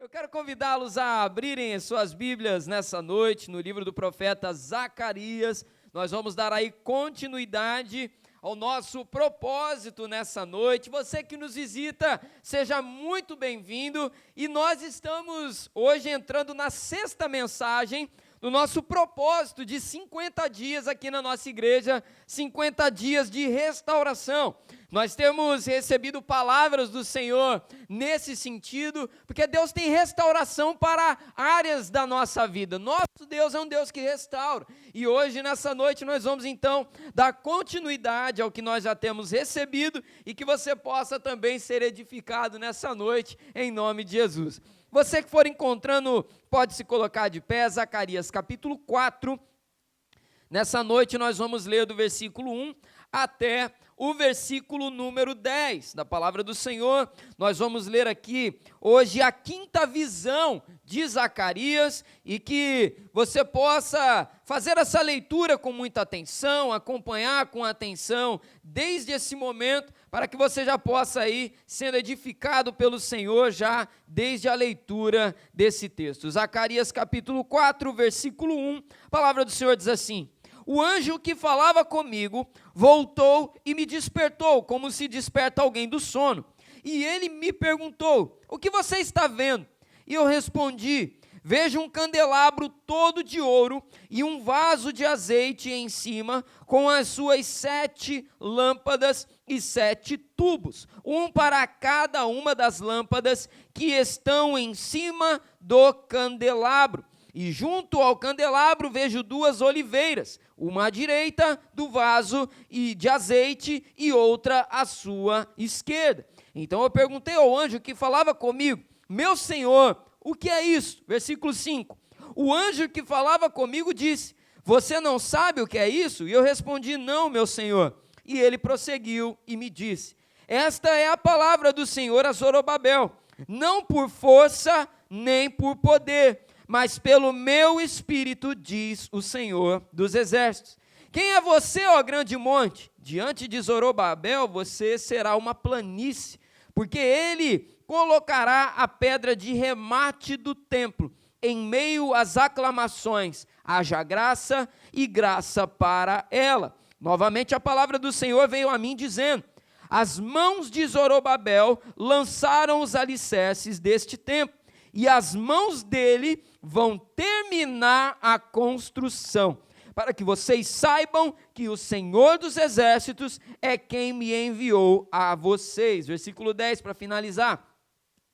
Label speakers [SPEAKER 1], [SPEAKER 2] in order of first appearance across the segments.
[SPEAKER 1] Eu quero convidá-los a abrirem as suas Bíblias nessa noite, no livro do profeta Zacarias. Nós vamos dar aí continuidade ao nosso propósito nessa noite. Você que nos visita, seja muito bem-vindo. E nós estamos hoje entrando na sexta mensagem do nosso propósito de 50 dias aqui na nossa igreja, 50 dias de restauração. Nós temos recebido palavras do Senhor nesse sentido, porque Deus tem restauração para áreas da nossa vida. Nosso Deus é um Deus que restaura. E hoje, nessa noite, nós vamos então dar continuidade ao que nós já temos recebido e que você possa também ser edificado nessa noite, em nome de Jesus. Você que for encontrando, pode se colocar de pé, Zacarias capítulo 4. Nessa noite nós vamos ler do versículo 1 até o versículo número 10 da palavra do Senhor. Nós vamos ler aqui hoje a quinta visão de Zacarias e que você possa fazer essa leitura com muita atenção, acompanhar com atenção desde esse momento, para que você já possa ir sendo edificado pelo Senhor já desde a leitura desse texto. Zacarias capítulo 4, versículo 1, a palavra do Senhor diz assim: o anjo que falava comigo voltou e me despertou, como se desperta alguém do sono. E ele me perguntou: o que você está vendo? E eu respondi: vejo um candelabro todo de ouro e um vaso de azeite em cima, com as suas 7 lâmpadas e 7 tubos, um para cada uma das lâmpadas que estão em cima do candelabro. E junto ao candelabro vejo 2 oliveiras, uma à direita do vaso e de azeite e outra à sua esquerda. Então eu perguntei ao anjo que falava comigo: meu senhor, o que é isso? Versículo 5. O anjo que falava comigo disse: você não sabe o que é isso? E eu respondi: não, meu senhor. E ele prosseguiu e me disse: esta é a palavra do Senhor a Zorobabel, não por força nem por poder, mas pelo meu espírito, diz o Senhor dos exércitos. Quem é você, ó grande monte? Diante de Zorobabel você será uma planície, porque ele colocará a pedra de remate do templo. Em meio às aclamações, haja graça e graça para ela. Novamente a palavra do Senhor veio a mim dizendo: as mãos de Zorobabel lançaram os alicerces deste templo, e as mãos dele vão terminar a construção, para que vocês saibam que o Senhor dos exércitos é quem me enviou a vocês. Versículo 10 para finalizar: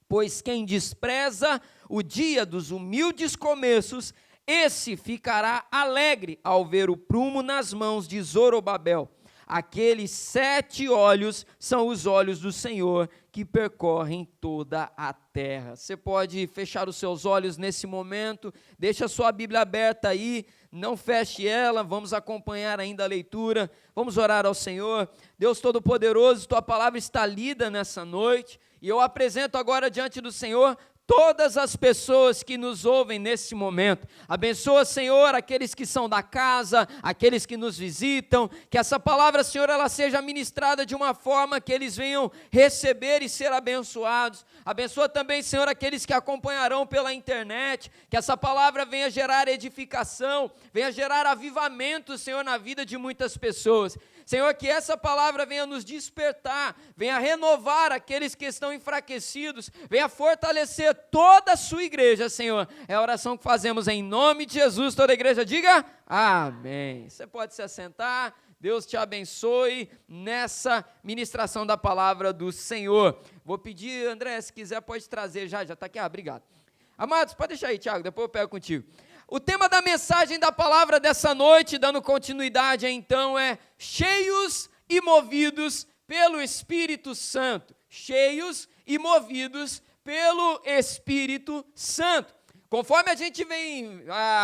[SPEAKER 1] pois quem despreza o dia dos humildes começos, esse ficará alegre ao ver o prumo nas mãos de Zorobabel. Aqueles 7 olhos são os olhos do Senhor que percorrem toda a terra. Você pode fechar os seus olhos nesse momento, deixa a sua Bíblia aberta aí, não feche ela, vamos acompanhar ainda a leitura, vamos orar ao Senhor. Deus Todo-Poderoso, tua palavra está lida nessa noite, e eu apresento agora diante do Senhor todas as pessoas que nos ouvem nesse momento. Abençoa, Senhor, aqueles que são da casa, aqueles que nos visitam, que essa palavra, Senhor, ela seja ministrada de uma forma que eles venham receber e ser abençoados. Abençoa também, Senhor, aqueles que acompanharão pela internet, que essa palavra venha gerar edificação, venha gerar avivamento, Senhor, na vida de muitas pessoas. Senhor, que essa palavra venha nos despertar, venha renovar aqueles que estão enfraquecidos, venha fortalecer toda a sua igreja, Senhor. É a oração que fazemos em nome de Jesus. Toda a igreja diga amém. Você pode se assentar. Deus te abençoe nessa ministração da palavra do Senhor. Vou pedir, André, se quiser pode trazer já está aqui, obrigado. Amados, pode deixar aí, Tiago, depois eu pego contigo. O tema da mensagem da palavra dessa noite, dando continuidade então, é cheios e movidos pelo Espírito Santo. Cheios e movidos pelo Espírito Santo. Conforme a gente vem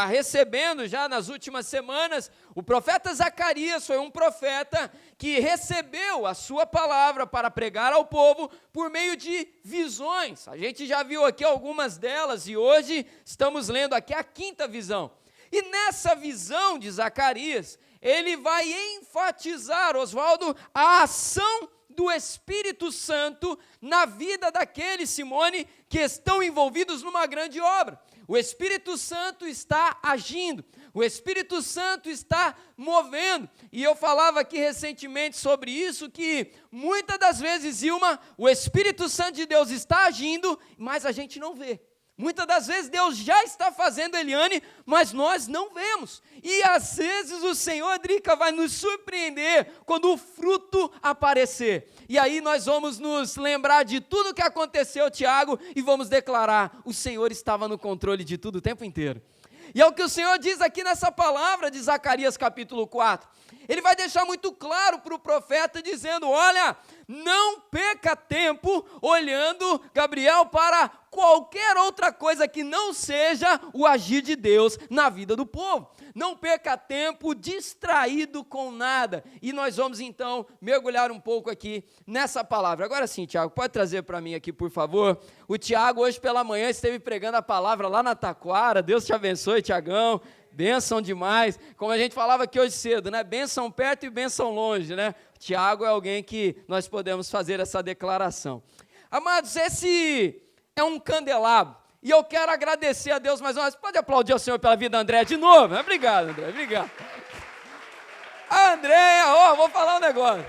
[SPEAKER 1] recebendo já nas últimas semanas, o profeta Zacarias foi um profeta que recebeu a sua palavra para pregar ao povo por meio de visões. A gente já viu aqui algumas delas e hoje estamos lendo aqui a quinta visão. E nessa visão de Zacarias, ele vai enfatizar, Oswaldo, a ação do Espírito Santo na vida daqueles, Simone, que estão envolvidos numa grande obra. O Espírito Santo está agindo, o Espírito Santo está movendo. E eu falava aqui recentemente sobre isso, que muitas das vezes, Ilma, o Espírito Santo de Deus está agindo, mas a gente não vê. Muitas das vezes Deus já está fazendo, Eliane, mas nós não vemos. E às vezes o Senhor, Drica, vai nos surpreender quando o fruto aparecer. E aí nós vamos nos lembrar de tudo que aconteceu, Tiago, e vamos declarar: o Senhor estava no controle de tudo o tempo inteiro. E é o que o Senhor diz aqui nessa palavra de Zacarias capítulo 4. Ele vai deixar muito claro para o profeta, dizendo: olha, não perca tempo olhando, Gabriel, para qualquer outra coisa que não seja o agir de Deus na vida do povo. Não perca tempo distraído com nada. E nós vamos então mergulhar um pouco aqui nessa palavra. Agora sim, Tiago, pode trazer para mim aqui, por favor. O Tiago hoje pela manhã esteve pregando a palavra lá na Taquara. Deus te abençoe, Tiagão. Bênção demais. Como a gente falava aqui hoje cedo, né? Bênção perto e bênção longe, né? Tiago é alguém que nós podemos fazer essa declaração. Amados, esse é um candelabro. E eu quero agradecer a Deus mais uma vez. Pode aplaudir ao Senhor pela vida da Andréia de novo? Obrigado, André, obrigado. A Andréia, vou falar um negócio.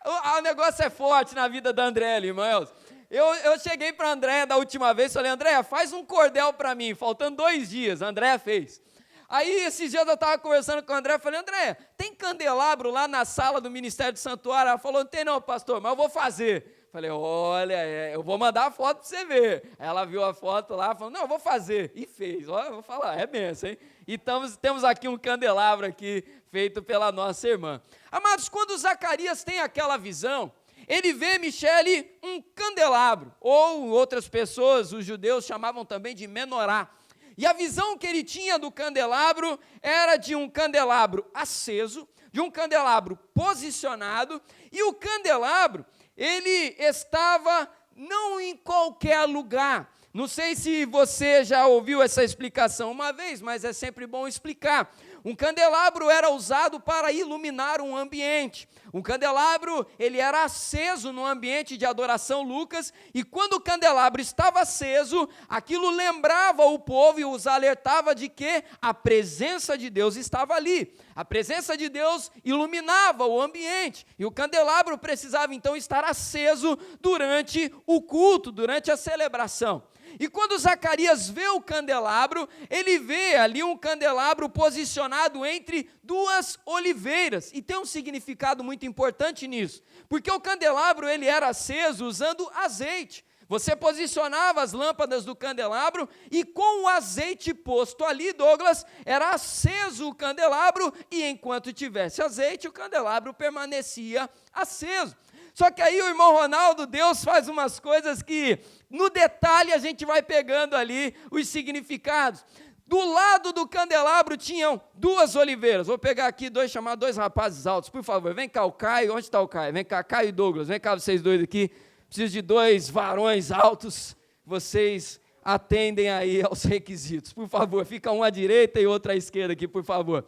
[SPEAKER 1] O negócio é forte na vida da Andréia, irmãos. Eu cheguei para a Andréia da última vez, falei: Andréia, faz um cordel para mim, faltando 2 dias. A Andréia fez. Aí, esses dias eu estava conversando com a Andréia, falei: Andréia, tem candelabro lá na sala do Ministério do Santuário? Ela falou: não tem não, pastor, mas eu vou fazer. Falei: olha, eu vou mandar a foto para você ver. Ela viu a foto lá, falou: não, eu vou fazer. E fez. Olha, eu vou falar, é benção, hein? E temos aqui um candelabro aqui, feito pela nossa irmã. Amados, quando Zacarias tem aquela visão, ele vê, Michele, um candelabro, ou outras pessoas, os judeus chamavam também de menorá. E a visão que ele tinha do candelabro era de um candelabro aceso, de um candelabro posicionado, e o candelabro, ele estava não em qualquer lugar. Não sei se você já ouviu essa explicação uma vez, mas é sempre bom explicar. Um candelabro era usado para iluminar um ambiente. Um candelabro, ele era aceso no ambiente de adoração, Lucas, e quando o candelabro estava aceso, aquilo lembrava o povo e os alertava de que a presença de Deus estava ali. A presença de Deus iluminava o ambiente, e o candelabro precisava então estar aceso durante o culto, durante a celebração. E quando Zacarias vê o candelabro, ele vê ali um candelabro posicionado entre 2 oliveiras, e tem um significado muito importante nisso, porque o candelabro ele era aceso usando azeite. Você posicionava as lâmpadas do candelabro, e com o azeite posto ali, Douglas, era aceso o candelabro, e enquanto tivesse azeite, o candelabro permanecia aceso. Só que aí o irmão Ronaldo, Deus faz umas coisas que, no detalhe, a gente vai pegando ali os significados. Do lado do candelabro tinham 2 oliveiras. Vou pegar aqui chamar 2 rapazes altos, por favor. Vem cá o Caio, onde está o Caio? Vem cá, Caio e Douglas, vem cá vocês 2 aqui. Preciso de 2 varões altos, vocês atendem aí aos requisitos. Por favor, fica um à direita e outro à esquerda aqui, por favor.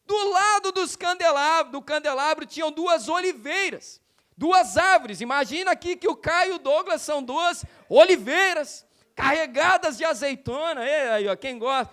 [SPEAKER 1] Do lado do candelabro tinham 2 oliveiras. 2 árvores, imagina aqui que o Caio e o Douglas são 2 oliveiras, carregadas de azeitona, aí, ó, quem gosta,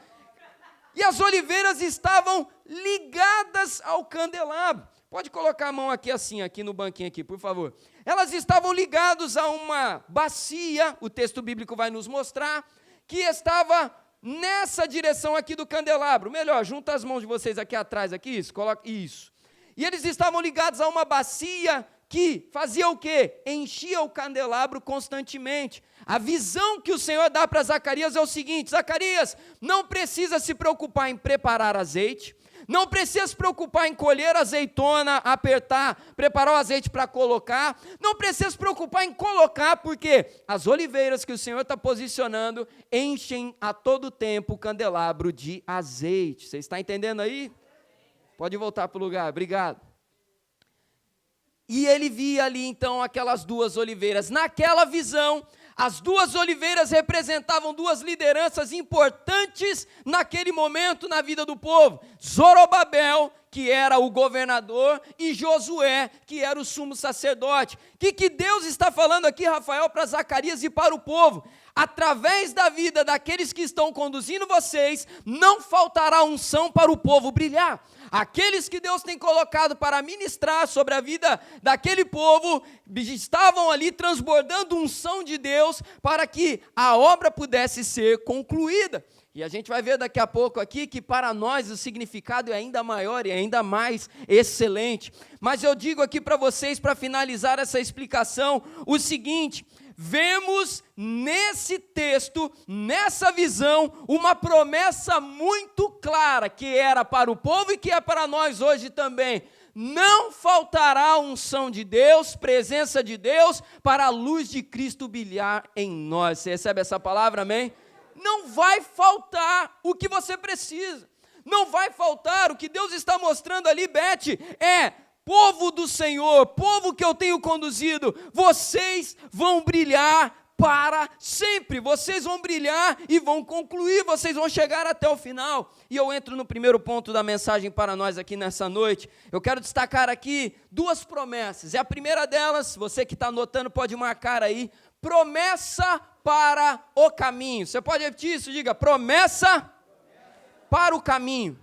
[SPEAKER 1] e as oliveiras estavam ligadas ao candelabro. Pode colocar a mão aqui assim, aqui no banquinho aqui, por favor. Elas estavam ligadas a uma bacia, o texto bíblico vai nos mostrar, que estava nessa direção aqui do candelabro. Melhor, junta as mãos de vocês aqui atrás, aqui, isso, coloca, isso. E eles estavam ligados a uma bacia que fazia o quê? Enchia o candelabro constantemente. A visão que o Senhor dá para Zacarias é o seguinte: Zacarias, não precisa se preocupar em preparar azeite, não precisa se preocupar em colher azeitona, apertar, preparar o azeite para colocar, não precisa se preocupar em colocar, porque as oliveiras que o Senhor está posicionando enchem a todo tempo o candelabro de azeite. Você está entendendo aí? Pode voltar para o lugar, obrigado. E ele via ali então aquelas 2 oliveiras. Naquela visão, as 2 oliveiras representavam 2 lideranças importantes naquele momento na vida do povo. Zorobabel, que era o governador, e Josué, que era o sumo sacerdote. O que Deus está falando aqui, Rafael, para Zacarias e para o povo? Através da vida daqueles que estão conduzindo vocês, não faltará unção para o povo brilhar. Aqueles que Deus tem colocado para ministrar sobre a vida daquele povo, estavam ali transbordando unção de Deus para que a obra pudesse ser concluída. E a gente vai ver daqui a pouco aqui que para nós o significado é ainda maior e ainda mais excelente. Mas eu digo aqui para vocês, para finalizar essa explicação, o seguinte: vemos nesse texto, nessa visão, uma promessa muito clara, que era para o povo e que é para nós hoje também. Não faltará unção de Deus, presença de Deus, para a luz de Cristo brilhar em nós. Você recebe essa palavra, amém? Não vai faltar o que você precisa. Não vai faltar. O que Deus está mostrando ali, Beth, é: povo do Senhor, povo que eu tenho conduzido, vocês vão brilhar para sempre. Vocês vão brilhar e vão concluir, vocês vão chegar até o final. E eu entro no primeiro ponto da mensagem para nós aqui nessa noite. Eu quero destacar aqui duas promessas. E a primeira delas, você que está anotando pode marcar aí: promessa para o caminho. Você pode repetir isso? Diga: promessa para o caminho.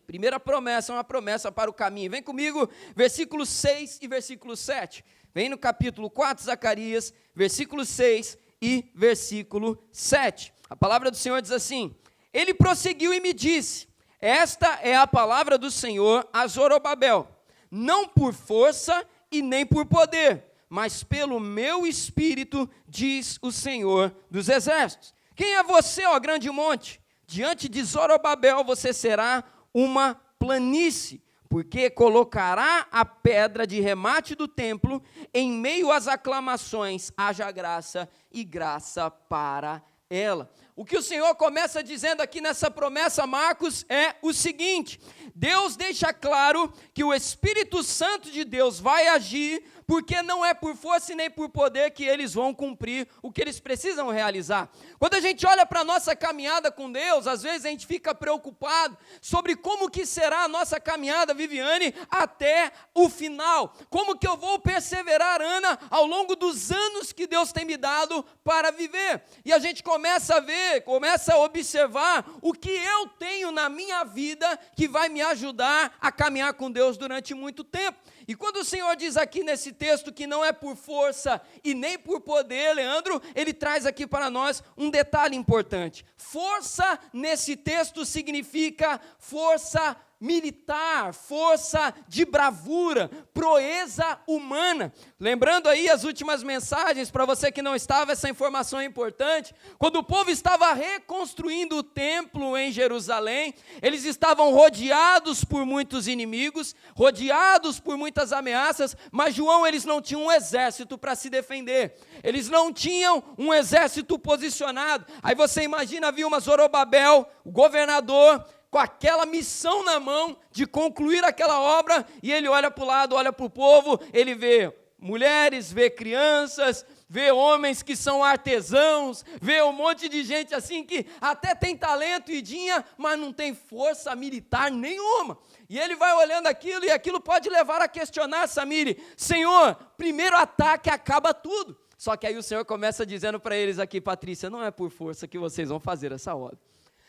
[SPEAKER 1] Primeira promessa, uma promessa para o caminho. Vem comigo, versículo 6 e versículo 7. Vem no capítulo 4, Zacarias, versículo 6 e versículo 7. A palavra do Senhor diz assim: ele prosseguiu e me disse: esta é a palavra do Senhor a Zorobabel, não por força e nem por poder, mas pelo meu espírito, diz o Senhor dos exércitos. Quem é você, ó grande monte? Diante de Zorobabel você será uma planície, porque colocará a pedra de remate do templo, em meio às aclamações, haja graça e graça para ela. O que o Senhor começa dizendo aqui nessa promessa, Marcos, é o seguinte: Deus deixa claro que o Espírito Santo de Deus vai agir, porque não é por força e nem por poder que eles vão cumprir o que eles precisam realizar. Quando a gente olha para a nossa caminhada com Deus, às vezes a gente fica preocupado sobre como que será a nossa caminhada, Viviane, até o final. Como que eu vou perseverar, Ana, ao longo dos anos que Deus tem me dado para viver. E a gente começa a ver, começa a observar o que eu tenho na minha vida que vai me ajudar a caminhar com Deus durante muito tempo. E quando o Senhor diz aqui nesse texto que não é por força e nem por poder, Leandro, ele traz aqui para nós um detalhe importante. Força nesse texto significa força militar, força de bravura, proeza humana. Lembrando aí as últimas mensagens, para você que não estava, essa informação é importante. Quando o povo estava reconstruindo o templo em Jerusalém, eles estavam rodeados por muitos inimigos, rodeados por muitas ameaças, mas João, eles não tinham um exército para se defender, eles não tinham um exército posicionado. Aí você imagina, viu, uma Zorobabel, o governador, com aquela missão na mão de concluir aquela obra, e ele olha para o lado, olha para o povo, ele vê mulheres, vê crianças, vê homens que são artesãos, vê um monte de gente assim que até tem talento e dinha, mas não tem força militar nenhuma. E ele vai olhando aquilo, e aquilo pode levar a questionar, Samiri: Senhor, primeiro ataque acaba tudo. Só que aí o Senhor começa dizendo para eles aqui: Patrícia, não é por força que vocês vão fazer essa obra.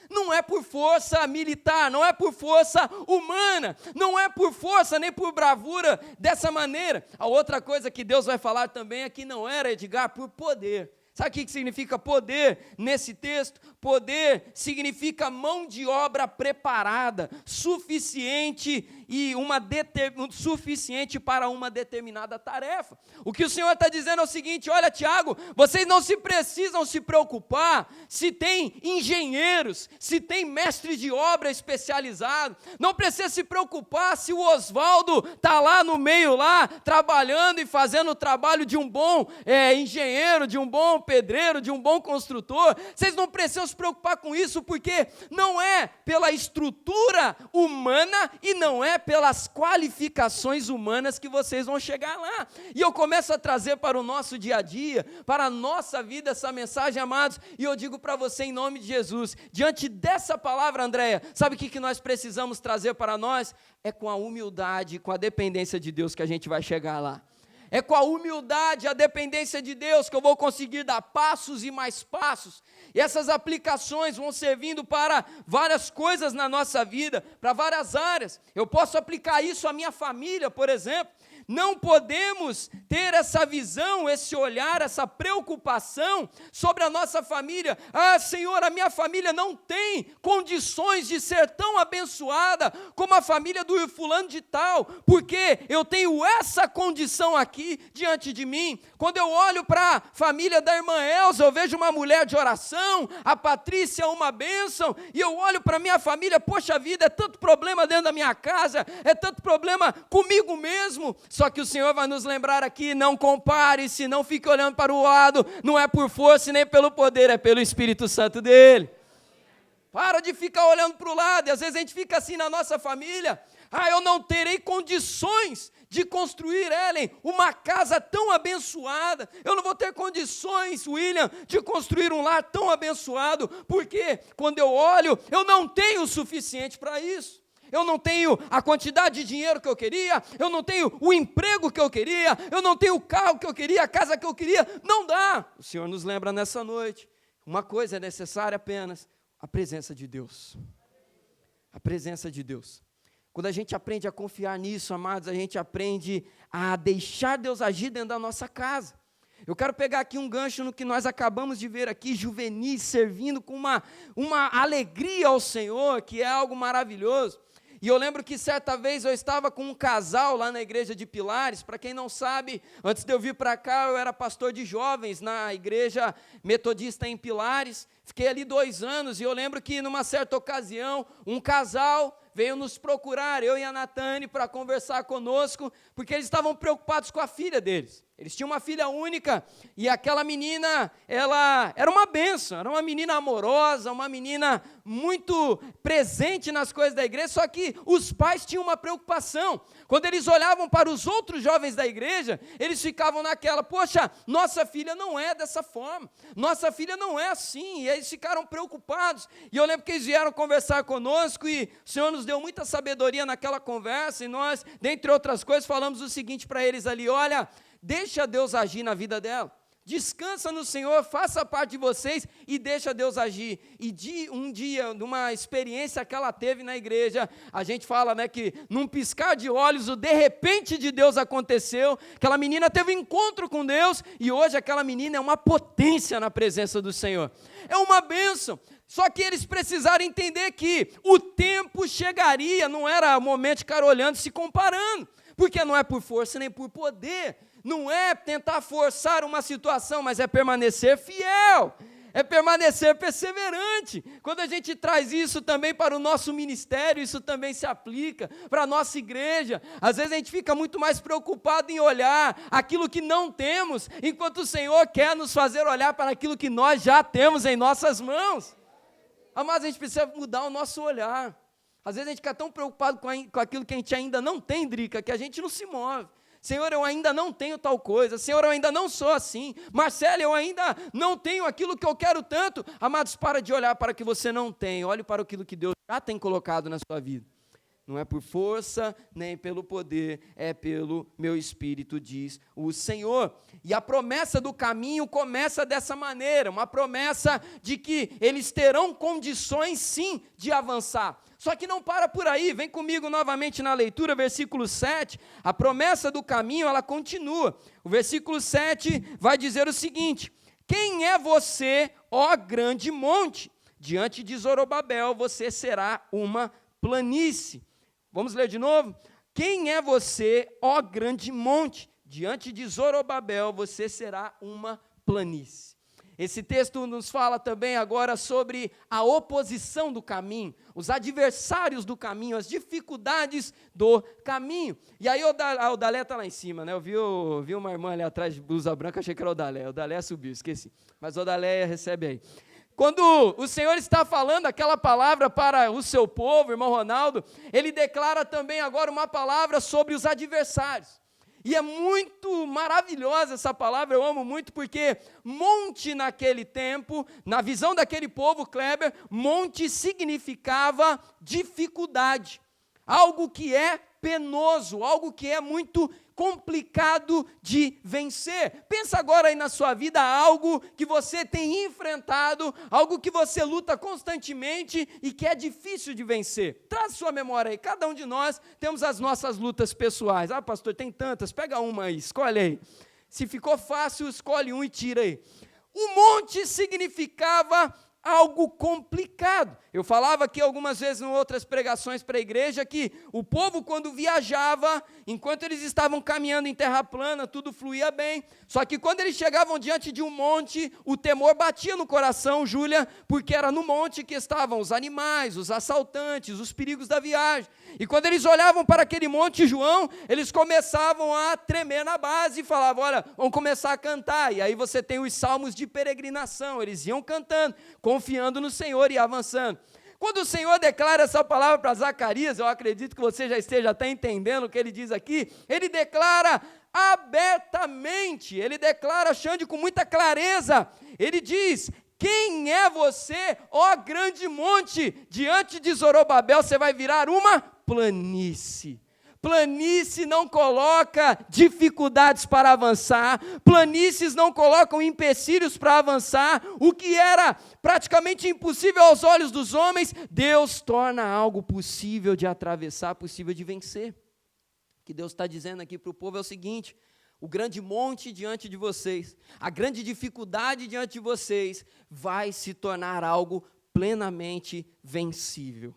[SPEAKER 1] Não é por força militar, não é por força humana, não é por força nem por bravura dessa maneira. A outra coisa que Deus vai falar também é que não era, Edgar, por poder. Sabe o que significa poder nesse texto? Poder significa mão de obra preparada, suficiente suficiente para uma determinada tarefa. O que o Senhor está dizendo é o seguinte: olha, Tiago, vocês não precisam se preocupar se tem engenheiros, se tem mestres de obra especializados, não precisa se preocupar se o Oswaldo está lá no meio, lá, trabalhando e fazendo o trabalho de um bom engenheiro, de um bom pedreiro, de um bom construtor. Vocês não precisam se preocupar com isso, porque não é pela estrutura humana e não é pelas qualificações humanas que vocês vão chegar lá. E eu começo a trazer para o nosso dia a dia, para a nossa vida essa mensagem, amados, e eu digo para você em nome de Jesus, diante dessa palavra, Andréia, sabe o que nós precisamos trazer para nós? É com a humildade, com a dependência de Deus que a gente vai chegar lá. É com a humildade, a dependência de Deus que eu vou conseguir dar passos e mais passos. E essas aplicações vão servindo para várias coisas na nossa vida, para várias áreas. Eu posso aplicar isso à minha família, por exemplo. Não podemos ter essa visão, esse olhar, essa preocupação sobre a nossa família. Ah, Senhor, a minha família não tem condições de ser tão abençoada como a família do fulano de tal, porque eu tenho essa condição aqui diante de mim. Quando eu olho para a família da irmã Elza, eu vejo uma mulher de oração, a Patrícia uma bênção, e eu olho para a minha família, poxa vida, é tanto problema dentro da minha casa, é tanto problema comigo mesmo. Só que o Senhor vai nos lembrar aqui, não compare-se, não fique olhando para o lado, não é por força nem pelo poder, é pelo Espírito Santo dele. Para de ficar olhando para o lado, e às vezes a gente fica assim na nossa família, eu não terei condições de construir, Ellen, uma casa tão abençoada, eu não vou ter condições, William, de construir um lar tão abençoado, porque quando eu olho, eu não tenho o suficiente para isso. Eu não tenho a quantidade de dinheiro que eu queria, eu não tenho o emprego que eu queria, eu não tenho o carro que eu queria, a casa que eu queria, não dá. O Senhor nos lembra nessa noite, uma coisa é necessária apenas, a presença de Deus. A presença de Deus. Quando a gente aprende a confiar nisso, amados, a gente aprende a deixar Deus agir dentro da nossa casa. Eu quero pegar aqui um gancho no que nós acabamos de ver aqui, juvenis servindo com uma alegria ao Senhor, que é algo maravilhoso. E eu lembro que certa vez eu estava com um casal lá na igreja de Pilares. Para quem não sabe, antes de eu vir para cá, eu era pastor de jovens na igreja metodista em Pilares. Fiquei ali 2 anos e eu lembro que numa certa ocasião, um casal veio nos procurar, eu e a Natane, para conversar conosco, porque eles estavam preocupados com a filha deles. Eles tinham uma filha única, e aquela menina, ela era uma bênção, era uma menina amorosa, uma menina muito presente nas coisas da igreja, só que os pais tinham uma preocupação. Quando eles olhavam para os outros jovens da igreja, eles ficavam naquela, poxa, nossa filha não é dessa forma, nossa filha não é assim, e eles ficaram preocupados. E eu lembro que eles vieram conversar conosco, e o Senhor nos deu muita sabedoria naquela conversa, e nós, dentre outras coisas, falamos o seguinte para eles ali: olha, deixa Deus agir na vida dela, descansa no Senhor, faça parte de vocês e deixa Deus agir. E um dia, numa experiência que ela teve na igreja, a gente fala, né, que num piscar de olhos, o de repente de Deus aconteceu, aquela menina teve um encontro com Deus, e hoje aquela menina é uma potência na presença do Senhor, é uma bênção. Só que eles precisaram entender que o tempo chegaria, não era o momento de ficar olhando, se comparando, porque não é por força nem por poder, não é tentar forçar uma situação, mas é permanecer fiel, é permanecer perseverante. Quando a gente traz isso também para o nosso ministério, isso também se aplica para a nossa igreja. Às vezes a gente fica muito mais preocupado em olhar aquilo que não temos, enquanto o Senhor quer nos fazer olhar para aquilo que nós já temos em nossas mãos. Mas a gente precisa mudar o nosso olhar. Às vezes a gente fica tão preocupado com aquilo que a gente ainda não tem, Drica, que a gente não se move. Senhor, eu ainda não tenho tal coisa. Senhor, eu ainda não sou assim. Marcelo, eu ainda não tenho aquilo que eu quero tanto. Amados, para de olhar para o que você não tem. Olhe para aquilo que Deus já tem colocado na sua vida. Não é por força, nem pelo poder, é pelo meu Espírito, diz o Senhor. E a promessa do caminho começa dessa maneira, uma promessa de que eles terão condições, sim, de avançar. Só que não para por aí, vem comigo novamente na leitura, versículo 7, a promessa do caminho, ela continua. O versículo 7 vai dizer o seguinte: quem é você, ó grande monte? Diante de Zorobabel você será uma planície. Vamos ler de novo? Quem é você, ó grande monte? Diante de Zorobabel você será uma planície. Esse texto nos fala também agora sobre a oposição do caminho, os adversários do caminho, as dificuldades do caminho. E aí o Dalé está lá em cima, né? Eu vi uma irmã ali atrás de blusa branca, achei que era o Dalé subiu, esqueci. Mas o Dalé recebe aí. Quando o Senhor está falando aquela palavra para o seu povo, irmão Ronaldo, Ele declara também agora uma palavra sobre os adversários. E é muito maravilhosa essa palavra, eu amo muito, porque monte naquele tempo, na visão daquele povo, Kleber, monte significava dificuldade, algo que é penoso, algo que é muito complicado de vencer. Pensa agora aí na sua vida, algo que você tem enfrentado, algo que você luta constantemente e que é difícil de vencer. Traz sua memória aí, cada um de nós temos as nossas lutas pessoais. Ah, pastor, tem tantas, pega uma aí, escolhe aí. Se ficou fácil, escolhe um e tira aí. O monte significava algo complicado. Eu falava aqui algumas vezes em outras pregações para a igreja que o povo, quando viajava, enquanto eles estavam caminhando em terra plana, tudo fluía bem, só que quando eles chegavam diante de um monte, o temor batia no coração, Júlia, porque era no monte que estavam os animais, os assaltantes, os perigos da viagem, e quando eles olhavam para aquele monte, João, eles começavam a tremer na base e falavam, olha, vamos começar a cantar, e aí você tem os salmos de peregrinação, eles iam cantando, confiando no Senhor e avançando. Quando o Senhor declara essa palavra para Zacarias, eu acredito que você já esteja até entendendo o que ele diz aqui, ele declara abertamente, ele declara, Xande, com muita clareza, ele diz, quem é você, ó grande monte, diante de Zorobabel você vai virar uma planície. Planície não coloca dificuldades para avançar, planícies não colocam empecilhos para avançar, o que era praticamente impossível aos olhos dos homens, Deus torna algo possível de atravessar, possível de vencer. O que Deus está dizendo aqui para o povo é o seguinte, o grande monte diante de vocês, a grande dificuldade diante de vocês, vai se tornar algo plenamente vencível.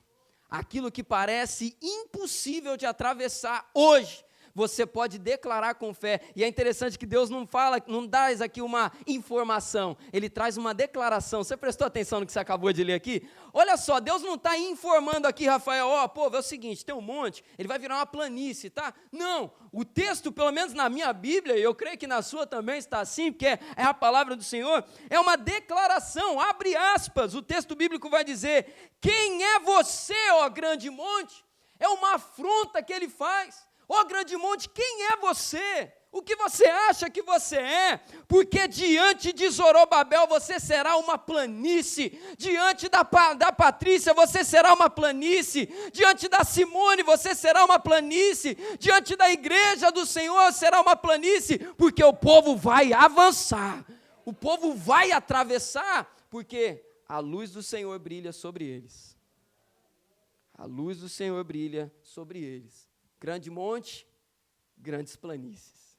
[SPEAKER 1] Aquilo que parece impossível de atravessar hoje, você pode declarar com fé, e é interessante que Deus não dá aqui uma informação, Ele traz uma declaração. Você prestou atenção no que você acabou de ler aqui? Olha só, Deus não está informando aqui, Rafael, povo, é o seguinte, tem um monte, ele vai virar uma planície, tá? Não, o texto, pelo menos na minha Bíblia, e eu creio que na sua também está assim, porque é a palavra do Senhor, é uma declaração, abre aspas, o texto bíblico vai dizer, quem é você, ó grande monte? É uma afronta que ele faz. Ó grande monte, quem é você? O que você acha que você é? Porque diante de Zorobabel você será uma planície, diante da Patrícia você será uma planície, diante da Simone você será uma planície, diante da igreja do Senhor será uma planície, porque o povo vai avançar, o povo vai atravessar, porque a luz do Senhor brilha sobre eles. A luz do Senhor brilha sobre eles. Grande monte, grandes planícies.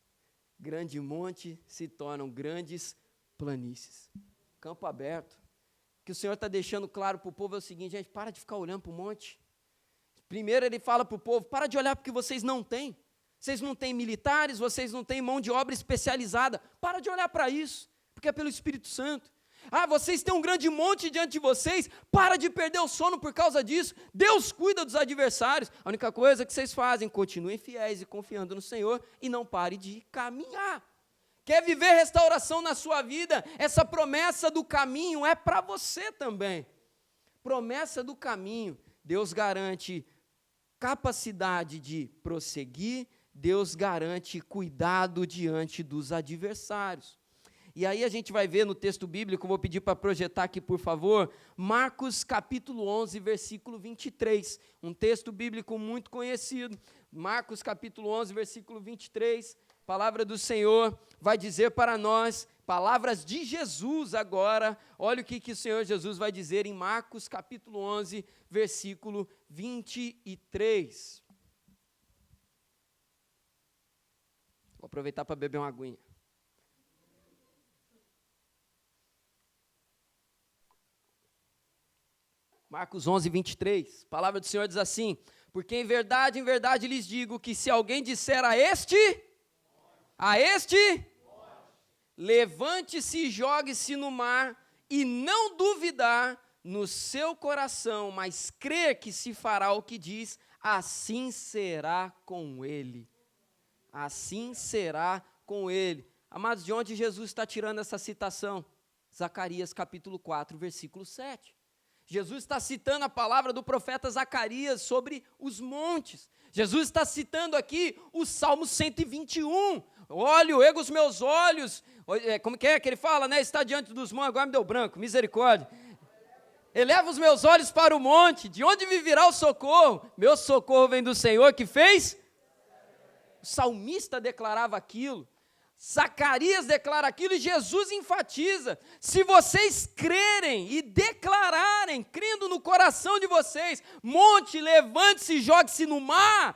[SPEAKER 1] Grande monte se tornam grandes planícies. Campo aberto. O que o Senhor está deixando claro para o povo é o seguinte, gente, para de ficar olhando para o monte. Primeiro ele fala para o povo, para de olhar porque vocês não têm. Vocês não têm militares, vocês não têm mão de obra especializada. Para de olhar para isso, porque é pelo Espírito Santo. Vocês têm um grande monte diante de vocês, para de perder o sono por causa disso, Deus cuida dos adversários, a única coisa que vocês fazem, continuem fiéis e confiando no Senhor, e não pare de caminhar. Quer viver restauração na sua vida? Essa promessa do caminho é para você também. Promessa do caminho, Deus garante capacidade de prosseguir, Deus garante cuidado diante dos adversários. E aí a gente vai ver no texto bíblico, vou pedir para projetar aqui, por favor, Marcos capítulo 11, versículo 23, um texto bíblico muito conhecido. Marcos capítulo 11, versículo 23, palavra do Senhor vai dizer para nós, palavras de Jesus agora, olha o que o Senhor Jesus vai dizer em Marcos capítulo 11, versículo 23. Vou aproveitar para beber uma aguinha. Marcos 11, 23, a palavra do Senhor diz assim, porque em verdade lhes digo que se alguém disser a este,
[SPEAKER 2] levante-se e jogue-se no mar, e não duvidar no seu coração, mas crer que se fará o que diz, assim será com ele. Assim será com ele. Amados, de onde Jesus está tirando essa citação? Zacarias capítulo 4, versículo 7. Jesus está citando a palavra do profeta Zacarias sobre os montes. Jesus está citando aqui o Salmo 121. Olho, ergo os meus olhos. Como que ele fala, né? Está diante dos montes, agora me deu branco, misericórdia. Eleva os meus olhos para o monte, de onde me virá o socorro? Meu socorro vem do Senhor que fez? O salmista declarava aquilo. Zacarias declara aquilo e Jesus enfatiza: se vocês crerem e declararem, crendo no coração de vocês, monte, levante-se e jogue-se no mar,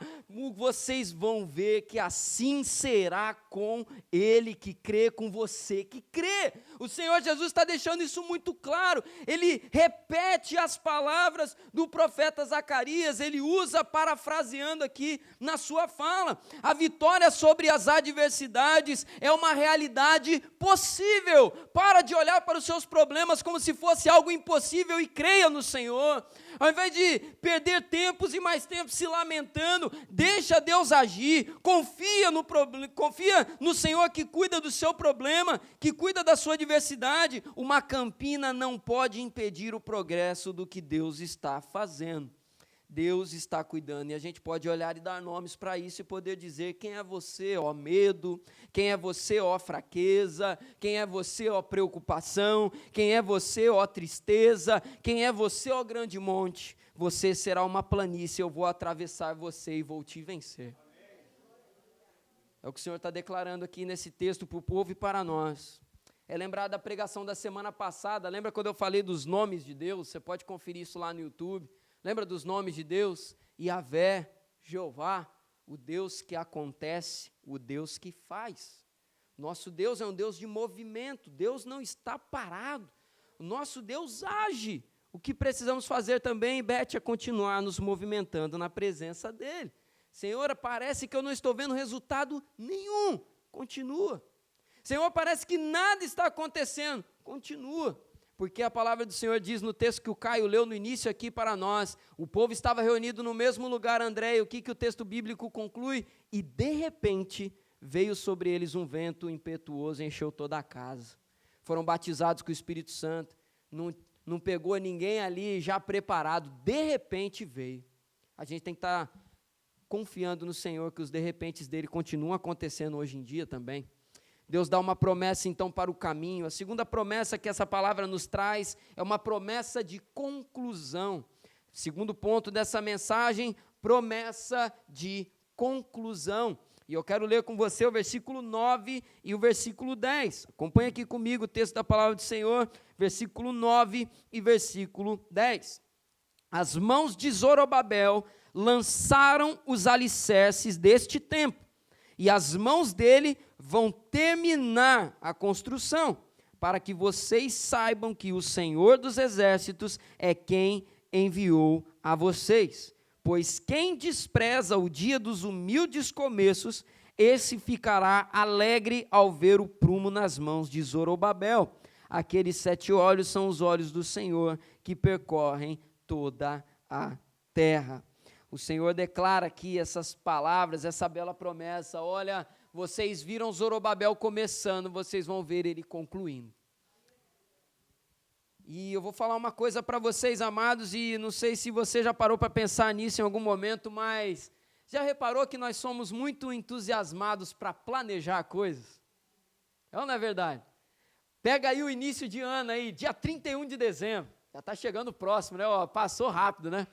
[SPEAKER 2] vocês vão ver que assim será com ele que crê, com você que crê. O Senhor Jesus está deixando isso muito claro. Ele repete as palavras do profeta Zacarias, ele usa parafraseando aqui na sua fala. A vitória sobre as adversidades é uma realidade possível. Para de olhar para os seus problemas como se fosse algo impossível e creia no Senhor. Ao invés de perder tempos e mais tempos se lamentando, deixa Deus agir, confia no Senhor que cuida do seu problema, que cuida da sua adversidade. Uma campina não pode impedir o progresso do que Deus está fazendo. Deus está cuidando, e a gente pode olhar e dar nomes para isso e poder dizer: quem é você, ó medo? Quem é você, ó fraqueza? Quem é você, ó preocupação? Quem é você, ó tristeza? Quem é você, ó grande monte? Você será uma planície, eu vou atravessar você e vou te vencer. É o que o Senhor está declarando aqui nesse texto para o povo e para nós. É lembrar da pregação da semana passada, lembra quando eu falei dos nomes de Deus? Você pode conferir isso lá no YouTube. Lembra dos nomes de Deus? Yahvé, Jeová, o Deus que acontece, o Deus que faz. Nosso Deus é um Deus de movimento, Deus não está parado. O nosso Deus age. O que precisamos fazer também, Beth, é continuar nos movimentando na presença dEle. Senhor, parece que eu não estou vendo resultado nenhum. Continua. Senhor, parece que nada está acontecendo. Continua. Porque a palavra do Senhor diz no texto que o Caio leu no início aqui para nós, o povo estava reunido no mesmo lugar, André, e o que o texto bíblico conclui? E de repente veio sobre eles um vento impetuoso e encheu toda a casa. Foram batizados com o Espírito Santo, não pegou ninguém ali já preparado, de repente veio. A gente tem que estar confiando no Senhor que os de repentes dele continuam acontecendo hoje em dia também. Deus dá uma promessa, então, para o caminho. A segunda promessa que essa palavra nos traz é uma promessa de conclusão. Segundo ponto dessa mensagem, promessa de conclusão. E eu quero ler com você o versículo 9 e o versículo 10. Acompanhe aqui comigo o texto da palavra do Senhor, versículo 9 e versículo 10. As mãos de Zorobabel lançaram os alicerces deste templo, e as mãos dele vão terminar a construção, para que vocês saibam que o Senhor dos Exércitos é quem enviou a vocês. Pois quem despreza o dia dos humildes começos, esse ficará alegre ao ver o prumo nas mãos de Zorobabel. Aqueles 7 olhos são os olhos do Senhor, que percorrem toda a terra. O Senhor declara aqui essas palavras, essa bela promessa: olha, vocês viram Zorobabel começando, vocês vão ver ele concluindo. E eu vou falar uma coisa para vocês, amados, e não sei se você já parou para pensar nisso em algum momento, mas já reparou que nós somos muito entusiasmados para planejar coisas? É ou não é verdade? Pega aí o início de ano aí, dia 31 de dezembro, já está chegando próximo, né? Ó, passou rápido, né?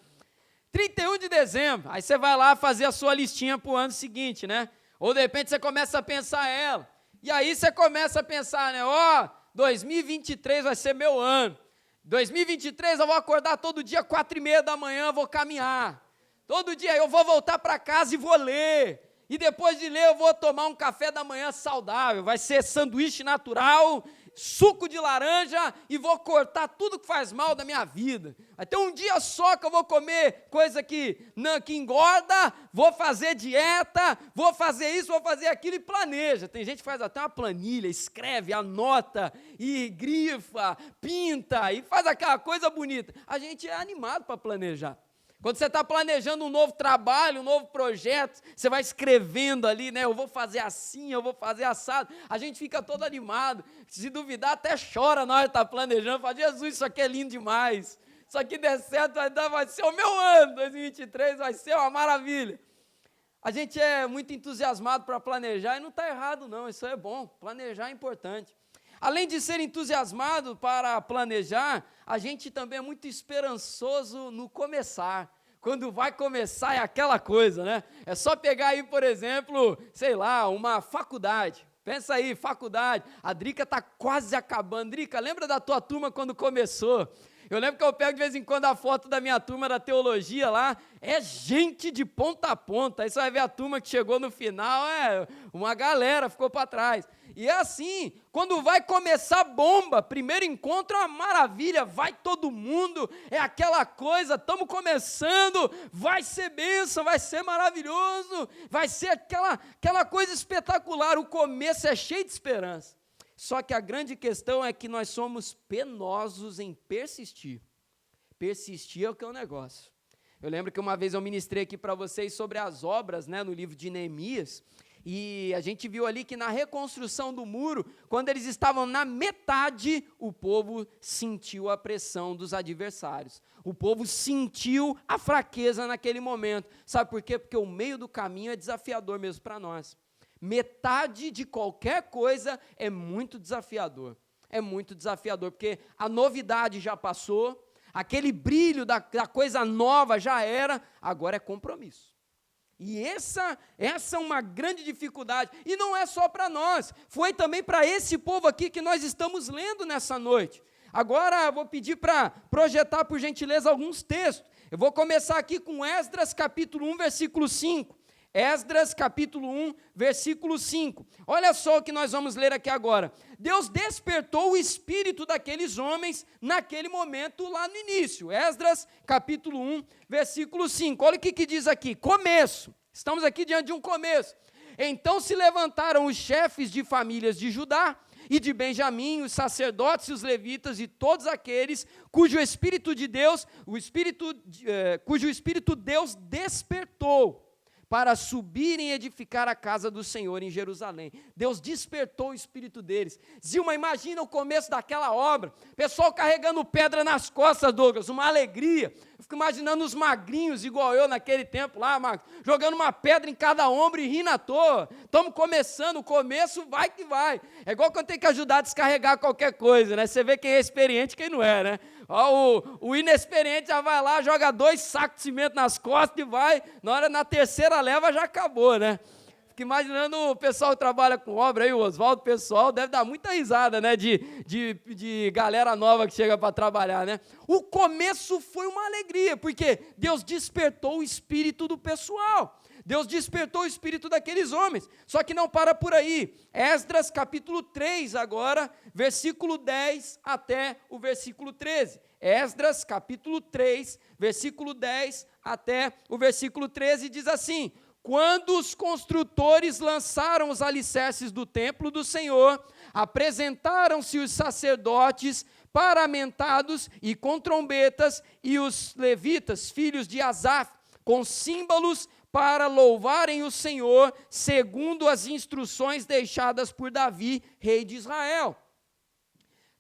[SPEAKER 2] 31 de dezembro, aí você vai lá fazer a sua listinha para o ano seguinte, né? Ou de repente você começa a pensar ela, e aí você começa a pensar, né? Ó, 2023 vai ser meu ano, 2023 eu vou acordar todo dia 4h30 da manhã, vou caminhar, todo dia eu vou voltar para casa e vou ler, e depois de ler eu vou tomar um café da manhã saudável, vai ser sanduíche natural suco de laranja e vou cortar tudo que faz mal da minha vida. Vai ter um dia só que eu vou comer coisa que engorda, vou fazer dieta, vou fazer isso, vou fazer aquilo e planeja. Tem gente que faz até uma planilha, escreve, anota e grifa, pinta e faz aquela coisa bonita. A gente é animado para planejar. Quando você está planejando um novo trabalho, um novo projeto, você vai escrevendo ali, né? Eu vou fazer assim, eu vou fazer assado. A gente fica todo animado. Se duvidar, até chora na hora de estar planejando. Fala, Jesus, isso aqui é lindo demais. Isso aqui der certo, vai ser o meu ano. 2023 vai ser uma maravilha. A gente é muito entusiasmado para planejar e não está errado, não. Isso é bom. Planejar é importante. Além de ser entusiasmado para planejar, a gente também é muito esperançoso no começar. Quando vai começar é aquela coisa, né? É só pegar aí, por exemplo, sei lá, uma faculdade. Pensa aí, faculdade. A Drica está quase acabando. Drica, lembra da tua turma quando começou? Eu lembro que eu pego de vez em quando a foto da minha turma da teologia lá, é gente de ponta a ponta. Aí você vai ver a turma que chegou no final, uma galera ficou para trás. E é assim, quando vai começar bomba, primeiro encontro é uma maravilha, vai todo mundo, é aquela coisa, estamos começando, vai ser bênção, vai ser maravilhoso, vai ser aquela coisa espetacular, o começo é cheio de esperança. Só que a grande questão é que nós somos penosos em persistir. Persistir é o que é o negócio. Eu lembro que uma vez eu ministrei aqui para vocês sobre as obras, né, no livro de Neemias, e a gente viu ali que na reconstrução do muro, quando eles estavam na metade, o povo sentiu a pressão dos adversários. O povo sentiu a fraqueza naquele momento. Sabe por quê? Porque o meio do caminho é desafiador mesmo para nós. Metade de qualquer coisa é muito desafiador. É muito desafiador, porque a novidade já passou, aquele brilho da coisa nova já era, agora é compromisso. E essa é uma grande dificuldade, e não é só para nós, foi também para esse povo aqui que nós estamos lendo nessa noite. Agora eu vou pedir para projetar, por gentileza, alguns textos. Eu vou começar aqui com Esdras capítulo 1, versículo 5. Esdras capítulo 1, versículo 5. Olha só o que nós vamos ler aqui agora. Deus despertou o espírito daqueles homens naquele momento lá no início. Esdras capítulo 1, versículo 5. Olha o que diz aqui. Começo. Estamos aqui diante de um começo. Então se levantaram os chefes de famílias de Judá e de Benjamim, os sacerdotes e os levitas e todos aqueles cujo espírito de Deus, cujo espírito Deus despertou, para subirem e edificar a casa do Senhor em Jerusalém. Deus despertou o espírito deles. Zilma, imagina o começo daquela obra, pessoal carregando pedra nas costas, Douglas, uma alegria. Eu fico imaginando os magrinhos, igual eu naquele tempo lá, Marcos, jogando uma pedra em cada ombro e rindo à toa. Estamos começando, o começo vai que vai. É igual quando tem que ajudar a descarregar qualquer coisa, né? Você vê quem é experiente e quem não é, né? Ó, o inexperiente já vai lá, joga 2 sacos de cimento nas costas e vai, na terceira leva já acabou, né? Fico imaginando o pessoal que trabalha com obra aí, o Oswaldo, o pessoal deve dar muita risada, né, de galera nova que chega para trabalhar, né? O começo foi uma alegria, porque Deus despertou o espírito do pessoal. Deus despertou o espírito daqueles homens, só que não para por aí. Esdras capítulo 3 agora, versículo 10 até o versículo 13. Esdras capítulo 3, versículo 10 até o versículo 13 diz assim: quando os construtores lançaram os alicerces do templo do Senhor, apresentaram-se os sacerdotes paramentados e com trombetas e os levitas, filhos de Asaf, com símbolos para louvarem o Senhor, segundo as instruções deixadas por Davi, rei de Israel.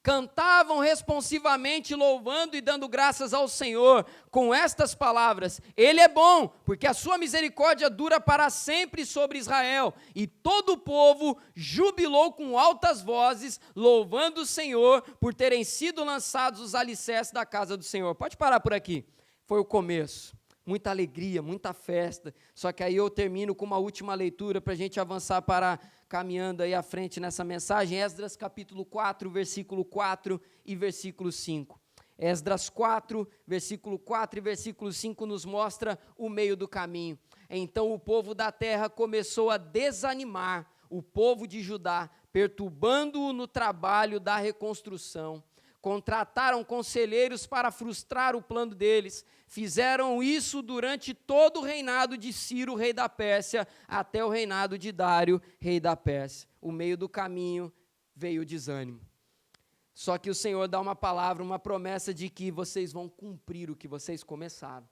[SPEAKER 2] Cantavam responsivamente, louvando e dando graças ao Senhor, com estas palavras: Ele é bom, porque a sua misericórdia dura para sempre sobre Israel. E todo o povo jubilou com altas vozes, louvando o Senhor, por terem sido lançados os alicerces da casa do Senhor. Pode parar por aqui, foi o começo. Muita alegria, muita festa, só que aí eu termino com uma última leitura para a gente avançar para caminhando aí à frente nessa mensagem, Esdras capítulo 4, versículo 4 e versículo 5. Esdras 4, versículo 4 e versículo 5 nos mostra o meio do caminho. Então o povo da terra começou a desanimar, o povo de Judá, perturbando-o no trabalho da reconstrução. Contrataram conselheiros para frustrar o plano deles. Fizeram isso durante todo o reinado de Ciro, rei da Pérsia, até o reinado de Dário, rei da Pérsia. O meio do caminho veio o desânimo. Só que o Senhor dá uma palavra, uma promessa de que vocês vão cumprir o que vocês começaram.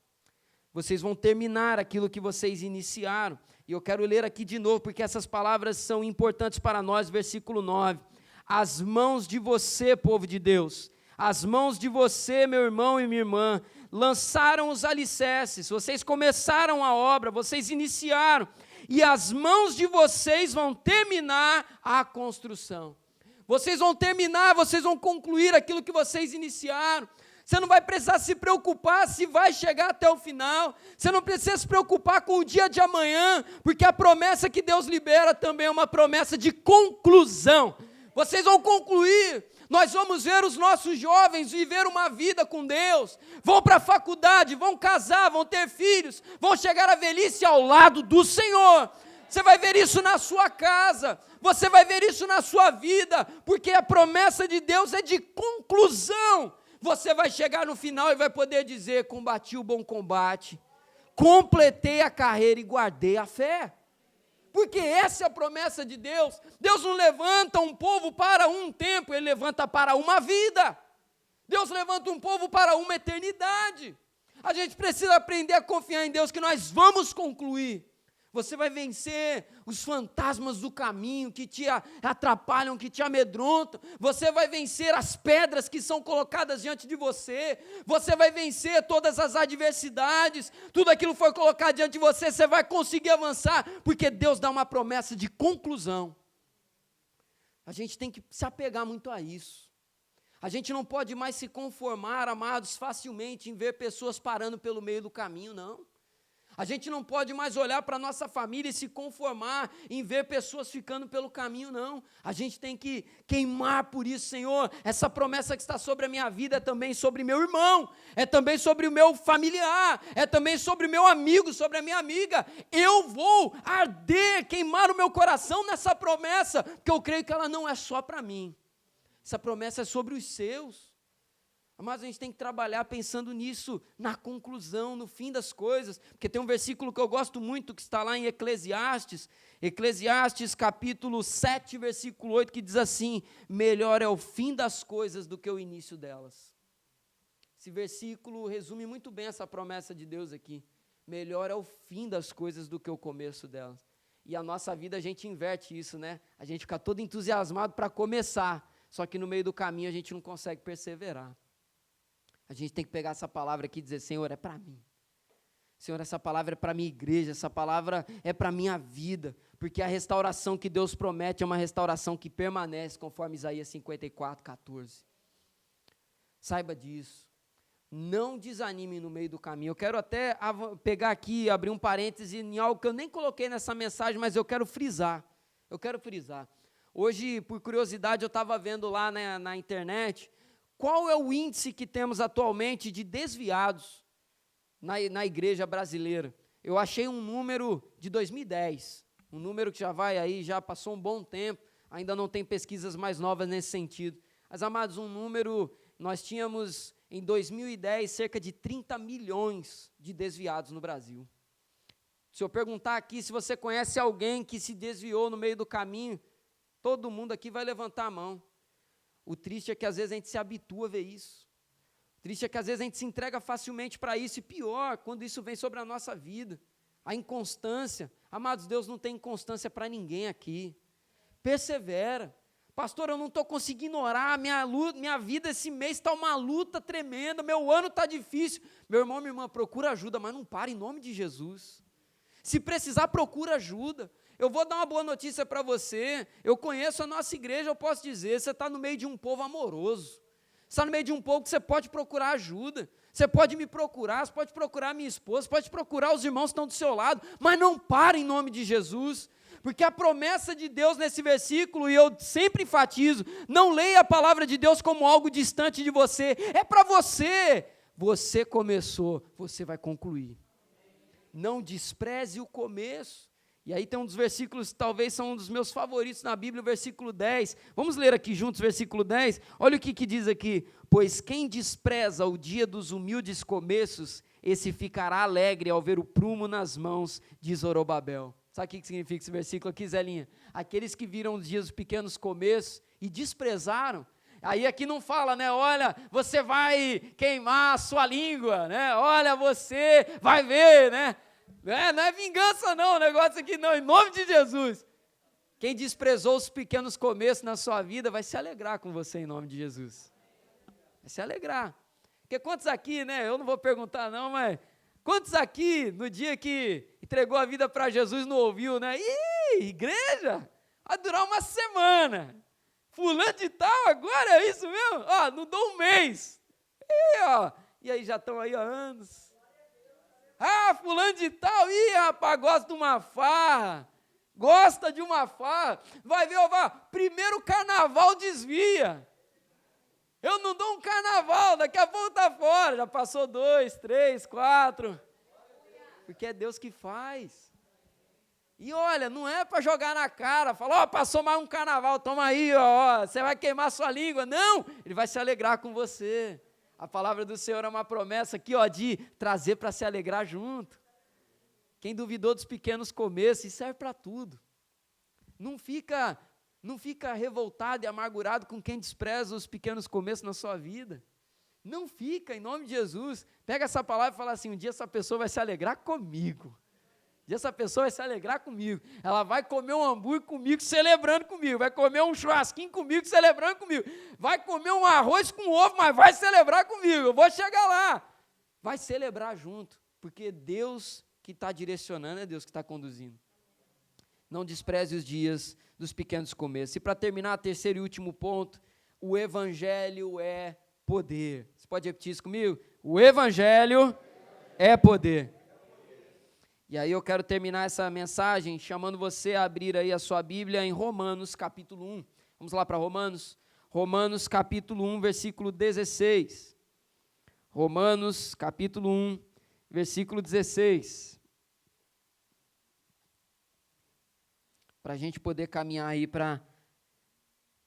[SPEAKER 2] Vocês vão terminar aquilo que vocês iniciaram. E eu quero ler aqui de novo, porque essas palavras são importantes para nós, versículo 9. As mãos de você, povo de Deus, as mãos de você, meu irmão e minha irmã, lançaram os alicerces, vocês começaram a obra, vocês iniciaram, e as mãos de vocês vão terminar a construção. Vocês vão terminar, vocês vão concluir aquilo que vocês iniciaram. Você não vai precisar se preocupar se vai chegar até o final. Você não precisa se preocupar com o dia de amanhã, porque a promessa que Deus libera também é uma promessa de conclusão. Vocês vão concluir. Nós vamos ver os nossos jovens viver uma vida com Deus. Vão para a faculdade, vão casar, vão ter filhos, vão chegar à velhice ao lado do Senhor. Você vai ver isso na sua casa, você vai ver isso na sua vida, porque a promessa de Deus é de conclusão. Você vai chegar no final e vai poder dizer: combati o bom combate, completei a carreira e guardei a fé. Porque essa é a promessa de Deus. Deus não levanta um povo para um tempo, Ele levanta para uma vida. Deus levanta um povo para uma eternidade. A gente precisa aprender a confiar em Deus, que nós vamos concluir. Você vai vencer os fantasmas do caminho que te atrapalham, que te amedrontam. Você vai vencer as pedras que são colocadas diante de você. Você vai vencer todas as adversidades. Tudo aquilo que foi colocado diante de você, você vai conseguir avançar, porque Deus dá uma promessa de conclusão. A gente tem que se apegar muito a isso. A gente não pode mais se conformar, amados, facilmente em ver pessoas parando pelo meio do caminho, não. A gente não pode mais olhar para a nossa família e se conformar em ver pessoas ficando pelo caminho, não. A gente tem que queimar por isso, Senhor. Essa promessa que está sobre a minha vida é também sobre meu irmão, é também sobre o meu familiar, é também sobre o meu amigo, sobre a minha amiga. Eu vou arder, queimar o meu coração nessa promessa, porque eu creio que ela não é só para mim. Essa promessa é sobre os seus. Mas a gente tem que trabalhar pensando nisso, na conclusão, no fim das coisas, porque tem um versículo que eu gosto muito, que está lá em Eclesiastes, capítulo 7, versículo 8, que diz assim: melhor é o fim das coisas do que o início delas. Esse versículo resume muito bem essa promessa de Deus aqui. Melhor é o fim das coisas do que o começo delas. E a nossa vida a gente inverte isso, né? A gente fica todo entusiasmado para começar, só que no meio do caminho a gente não consegue perseverar. A gente tem que pegar essa palavra aqui e dizer: Senhor, é para mim. Senhor, essa palavra é para a minha igreja, essa palavra é para a minha vida, porque a restauração que Deus promete é uma restauração que permanece, conforme Isaías 54, 14. Saiba disso. Não desanime no meio do caminho. Eu quero até pegar aqui, abrir um parêntese em algo que eu nem coloquei nessa mensagem, mas eu quero frisar. Hoje, por curiosidade, eu estava vendo lá na internet qual é o índice que temos atualmente de desviados na igreja brasileira. Eu achei um número de 2010, um número que já passou um bom tempo, ainda não tem pesquisas mais novas nesse sentido. Mas, amados, nós tínhamos em 2010 cerca de 30 milhões de desviados no Brasil. Se eu perguntar aqui se você conhece alguém que se desviou no meio do caminho, todo mundo aqui vai levantar a mão. O triste é que às vezes a gente se habitua a ver isso. O triste é que às vezes a gente se entrega facilmente para isso, e pior, quando isso vem sobre a nossa vida. A inconstância. Amados, Deus não tem inconstância para ninguém aqui. Persevera. Pastor, eu não estou conseguindo orar, minha vida esse mês está uma luta tremenda, meu ano está difícil. Meu irmão, minha irmã, procura ajuda, mas não para em nome de Jesus. Se precisar, procura ajuda. Eu vou dar uma boa notícia para você. Eu conheço a nossa igreja, eu posso dizer, você está no meio de um povo amoroso. Você está no meio de um povo que você pode procurar ajuda. Você pode me procurar, você pode procurar minha esposa, pode procurar os irmãos que estão do seu lado, mas não para em nome de Jesus. Porque a promessa de Deus nesse versículo, e eu sempre enfatizo, não leia a palavra de Deus como algo distante de você. É para você. Você começou, você vai concluir. Não despreze o começo. E aí tem um dos versículos, talvez são um dos meus favoritos na Bíblia, o versículo 10. Vamos ler aqui juntos o versículo 10? Olha o que diz aqui. Pois quem despreza o dia dos humildes começos, esse ficará alegre ao ver o prumo nas mãos de Zorobabel. Sabe o que significa esse versículo aqui, Zelinha? Aqueles que viram os dias dos pequenos começos e desprezaram. Aí aqui não fala, né? Olha, você vai queimar a sua língua, né? Olha, você vai ver, né? Não é vingança não, o negócio aqui não, em nome de Jesus. Quem desprezou os pequenos começos na sua vida vai se alegrar com você em nome de Jesus. Vai se alegrar. Porque quantos aqui, né? Eu não vou perguntar não, mas quantos aqui, no dia que entregou a vida para Jesus, não ouviu, né? Ih, igreja, vai durar uma semana. Fulano de tal, agora é isso mesmo? Ó, não dou um mês. E aí já estão aí há anos. Ah, fulano de tal, rapaz, gosta de uma farra. Gosta de uma farra. Vai ver, primeiro carnaval desvia. Eu não dou um carnaval, daqui a pouco está fora. Já passou 2, 3, 4. Porque é Deus que faz. E olha, não é para jogar na cara, falar, passou mais um carnaval, toma aí, você vai queimar sua língua. Não, Ele vai se alegrar com você. A palavra do Senhor é uma promessa aqui, de trazer para se alegrar junto. Quem duvidou dos pequenos começos, isso serve para tudo. Não fica revoltado e amargurado com quem despreza os pequenos começos na sua vida. Não fica, em nome de Jesus. Pega essa palavra e fala assim, um dia essa pessoa vai se alegrar comigo. Um dia essa pessoa vai se alegrar comigo. Ela vai comer um hambúrguer comigo, celebrando comigo. Vai comer um churrasquinho comigo, celebrando comigo. Vai comer um arroz com ovo, mas vai celebrar comigo. Eu vou chegar lá. Vai celebrar junto. Porque Deus que está direcionando, é Deus que está conduzindo. Não despreze os dias dos pequenos começos. E para terminar, terceiro e último ponto, o Evangelho é poder. Você pode repetir isso comigo? O Evangelho é poder. E aí eu quero terminar essa mensagem chamando você a abrir aí a sua Bíblia em Romanos capítulo 1. Vamos lá para Romanos? Romanos capítulo 1, versículo 16. Romanos capítulo 1, versículo 16. Para a gente poder caminhar aí para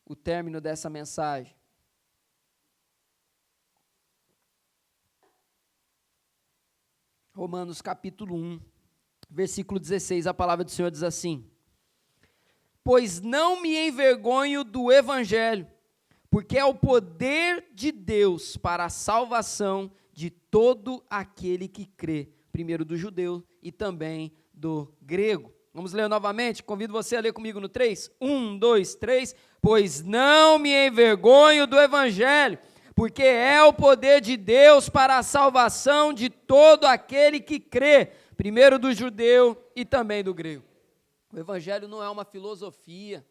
[SPEAKER 2] o término dessa mensagem. Romanos capítulo 1, versículo 16, a palavra do Senhor diz assim: pois não me envergonho do Evangelho, porque é o poder de Deus para a salvação de todo aquele que crê, primeiro do judeu e também do grego. Vamos ler novamente? Convido você a ler comigo no 3. 1, 2, 3. Pois não me envergonho do Evangelho, porque é o poder de Deus para a salvação de todo aquele que crê, primeiro do judeu e também do grego. O Evangelho não é uma filosofia,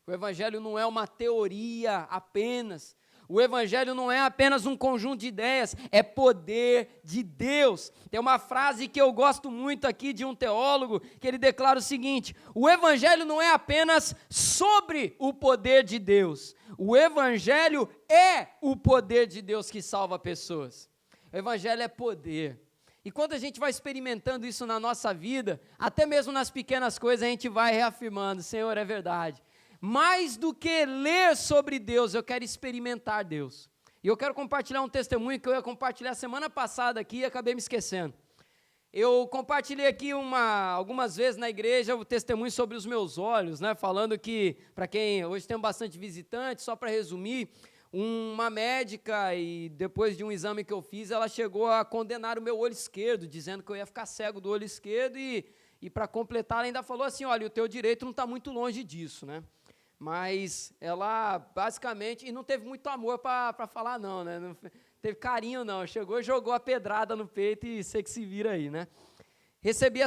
[SPEAKER 2] o Evangelho não é uma teoria apenas, o Evangelho não é apenas um conjunto de ideias, é poder de Deus. Tem uma frase que eu gosto muito aqui de um teólogo, que ele declara o seguinte: o Evangelho não é apenas sobre o poder de Deus, o Evangelho é o poder de Deus que salva pessoas. O Evangelho é poder. E quando a gente vai experimentando isso na nossa vida, até mesmo nas pequenas coisas, a gente vai reafirmando: Senhor, é verdade. Mais do que ler sobre Deus, eu quero experimentar Deus. E eu quero compartilhar um testemunho que eu ia compartilhar semana passada aqui e acabei me esquecendo. Eu compartilhei aqui algumas vezes na igreja o testemunho sobre os meus olhos, né? Falando que, para quem hoje tem bastante visitante, só para resumir, uma médica, e depois de um exame que eu fiz, ela chegou a condenar o meu olho esquerdo, dizendo que eu ia ficar cego do olho esquerdo, e para completar, ela ainda falou assim: olha, o teu direito não está muito longe disso, né? Mas ela basicamente, e não teve muito amor para falar não, né? Não teve carinho não, chegou e jogou a pedrada no peito e sei que se vira aí, né? Recebi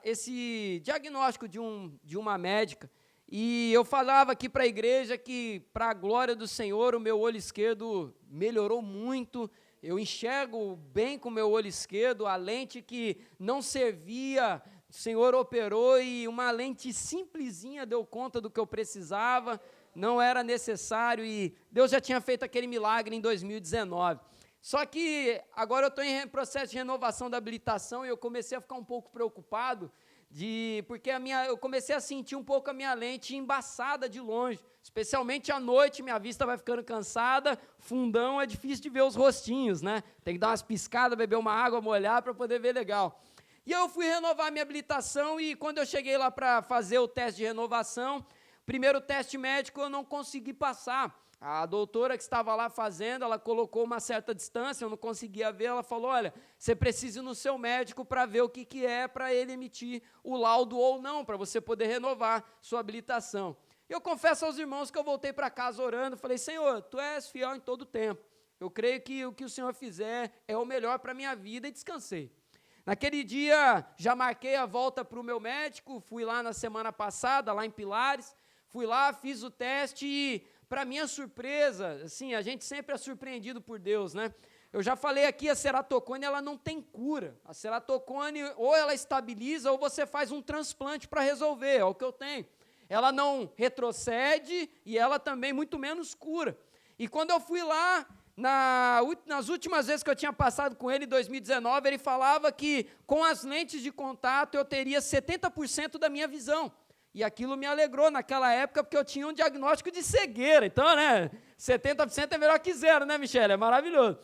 [SPEAKER 2] esse diagnóstico de uma médica, e eu falava aqui para a igreja que, para a glória do Senhor, o meu olho esquerdo melhorou muito, eu enxergo bem com o meu olho esquerdo, a lente que não servia, o Senhor operou e uma lente simplesinha deu conta do que eu precisava, não era necessário, e Deus já tinha feito aquele milagre em 2019. Só que agora eu estou em processo de renovação da habilitação e eu comecei a ficar um pouco preocupado Porque eu comecei a sentir um pouco a minha lente embaçada de longe, especialmente à noite, minha vista vai ficando cansada, fundão é difícil de ver os rostinhos, né? Tem que dar umas piscadas, beber uma água, molhar para poder ver legal. E eu fui renovar minha habilitação e quando eu cheguei lá para fazer o teste de renovação, primeiro teste médico eu não consegui passar. A doutora que estava lá fazendo, ela colocou uma certa distância, eu não conseguia ver, ela falou, olha, você precisa ir no seu médico para ver o que é para ele emitir o laudo ou não, para você poder renovar sua habilitação. Eu confesso aos irmãos que eu voltei para casa orando, falei, Senhor, Tu és fiel em todo o tempo, eu creio que o que o Senhor fizer é o melhor para a minha vida e descansei. Naquele dia, já marquei a volta para o meu médico, fui lá na semana passada, lá em Pilares, fui lá, fiz o teste e, para minha surpresa, assim, a gente sempre é surpreendido por Deus, né? Eu já falei aqui, a ceratocone, ela não tem cura. A ceratocone, ou ela estabiliza, ou você faz um transplante para resolver, é o que eu tenho. Ela não retrocede e ela também muito menos cura. E quando eu fui lá, nas últimas vezes que eu tinha passado com ele, em 2019, ele falava que com as lentes de contato eu teria 70% da minha visão. E aquilo me alegrou naquela época, porque eu tinha um diagnóstico de cegueira. Então, né, 70% é melhor que zero, né, Michele? É maravilhoso.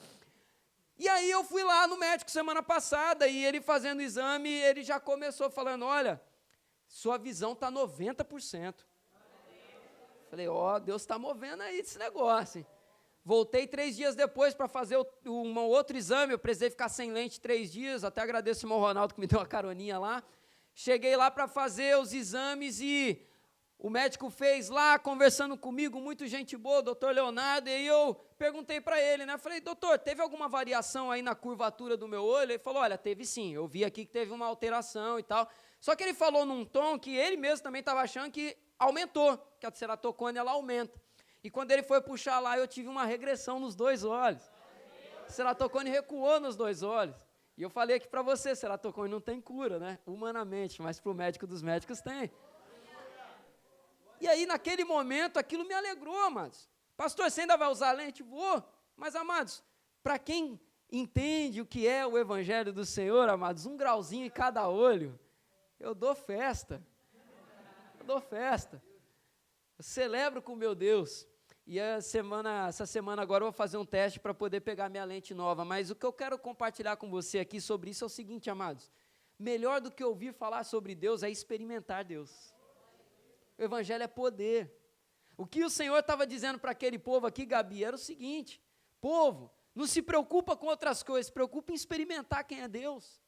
[SPEAKER 2] E aí eu fui lá no médico semana passada, e ele fazendo o exame, ele já começou falando, olha, sua visão está 90%. Falei, Deus está movendo aí esse negócio, hein? Voltei 3 dias depois para fazer um outro exame, eu precisei ficar sem lente 3 dias, até agradeço o irmão Ronaldo que me deu uma caroninha lá. Cheguei lá para fazer os exames e o médico fez lá, conversando comigo, muito gente boa, doutor Leonardo, e eu perguntei para ele, né, falei, doutor, teve alguma variação aí na curvatura do meu olho? Ele falou, olha, teve sim, eu vi aqui que teve uma alteração e tal, só que ele falou num tom que ele mesmo também estava achando que aumentou, que a ceratocone, ela aumenta, e quando ele foi puxar lá, eu tive uma regressão nos 2 olhos, a ceratocone recuou nos 2 olhos, e eu falei aqui para você, ceratocone não tem cura, né, humanamente, mas para o médico dos médicos tem. E aí, naquele momento, aquilo me alegrou, amados. Pastor, você ainda vai usar lente? Vou. Mas, amados, para quem entende o que é o Evangelho do Senhor, amados, 1 grauzinho em cada olho, eu dou festa. Eu dou festa. Eu celebro com o meu Deus. E essa semana agora eu vou fazer um teste para poder pegar minha lente nova. Mas o que eu quero compartilhar com você aqui sobre isso é o seguinte, amados. Melhor do que ouvir falar sobre Deus é experimentar Deus. O Evangelho é poder. O que o Senhor estava dizendo para aquele povo aqui, Gabi, era o seguinte, povo, não se preocupa com outras coisas, se preocupa em experimentar quem é Deus.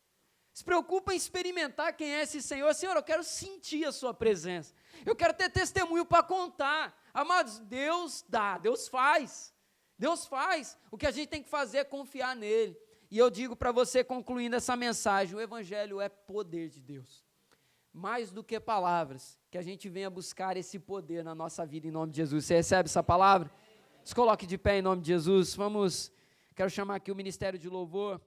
[SPEAKER 2] Se preocupa em experimentar quem é esse Senhor. Senhor, eu quero sentir a sua presença. Eu quero ter testemunho para contar. Amados, Deus dá, Deus faz. Deus faz. O que a gente tem que fazer é confiar nele. E eu digo para você, concluindo essa mensagem, o Evangelho é poder de Deus. Mais do que palavras, que a gente venha buscar esse poder na nossa vida em nome de Jesus. Você recebe essa palavra? Se coloque de pé em nome de Jesus. Quero chamar aqui o Ministério de Louvor.